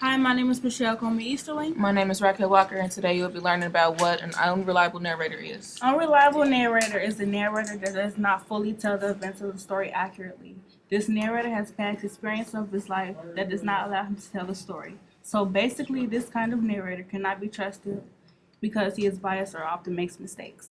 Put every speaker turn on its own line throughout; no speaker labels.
Hi, my name is Pachelle. Call me Easterling.
My name is Rachelle Walker, and today you'll be learning about what an unreliable narrator is.
Unreliable narrator is the narrator that does not fully tell the events of the story accurately. This narrator has past experience of his life that does not allow him to tell the story. So basically, this kind of narrator cannot be trusted because he is biased or often makes mistakes.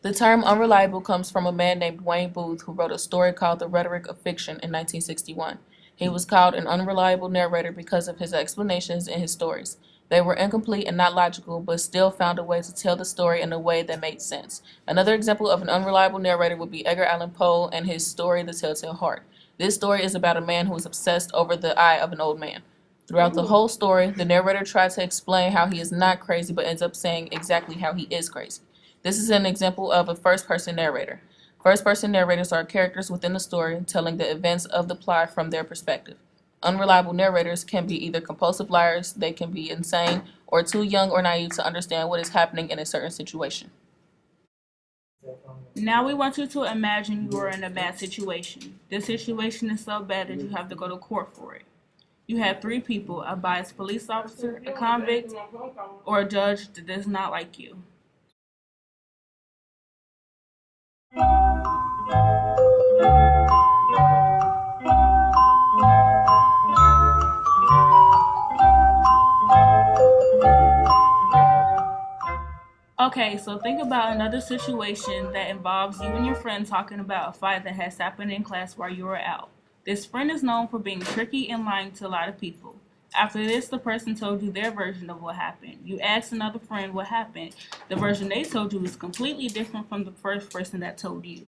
The term unreliable comes from a man named Wayne Booth who wrote a story called The Rhetoric of Fiction in 1961. He was called an unreliable narrator because of his explanations in his stories. They were incomplete and not logical, but still found a way to tell the story in a way that made sense. Another example of an unreliable narrator would be Edgar Allan Poe and his story The Telltale Heart. This story is about a man who is obsessed over the eye of an old man. Throughout the whole story, the narrator tries to explain how he is not crazy, but ends up saying exactly how he is crazy. This is an example of a first-person narrator. First-person narrators are characters within the story telling the events of the plot from their perspective. Unreliable narrators can be either compulsive liars, they can be insane, or too young or naive to understand what is happening in a certain situation.
Now we want you to imagine you are in a bad situation. This situation is so bad that you have to go to court for it. You have three people: a biased police officer, a convict, or a judge that does not like you. Okay, so think about another situation that involves you and your friend talking about a fight that has happened in class while you were out. This friend is known for being tricky and lying to a lot of people. After this, the person told you their version of what happened. You asked another friend what happened. The version they told you is completely different from the first person that told you.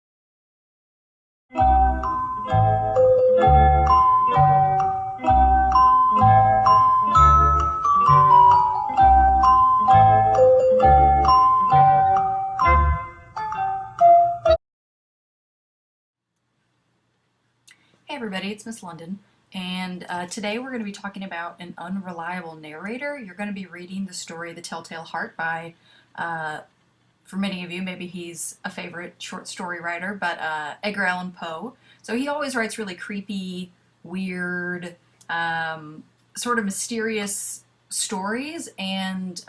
Hey everybody, it's Miss London, and today we're going to be talking about an unreliable narrator. You're going to be reading the story The Telltale Heart by, for many of you, maybe he's a favorite short story writer, but Edgar Allan Poe. So he always writes really creepy, weird, sort of mysterious stories, and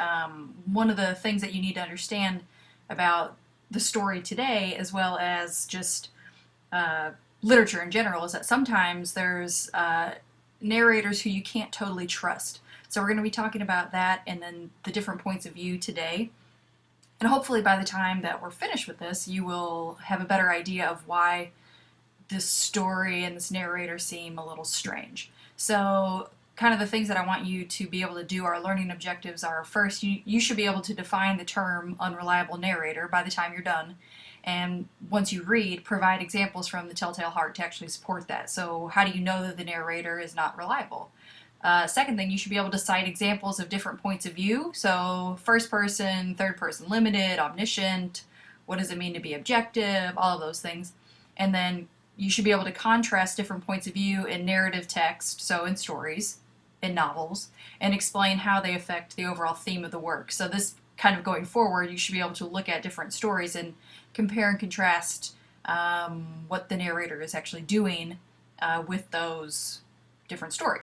one of the things that you need to understand about the story today, as well as just literature in general, is that sometimes there's narrators who you can't totally trust. So we're going to be talking about that and then the different points of view today. And hopefully by the time that we're finished with this, you will have a better idea of why this story and this narrator seem a little strange. So kind of the things that I want you to be able to do, our learning objectives are: first, you should be able to define the term unreliable narrator by the time you're done. And once you read, provide examples from the Telltale Heart to actually support that. So how do you know that the narrator is not reliable? Second thing, you should be able to cite examples of different points of view. So first person, third person limited, omniscient, what does it mean to be objective, all of those things. And then you should be able to contrast different points of view in narrative text, so in stories, in novels, and explain how they affect the overall theme of the work. So this kind of going forward, you should be able to look at different stories and compare and contrast what the narrator is actually doing with those different stories.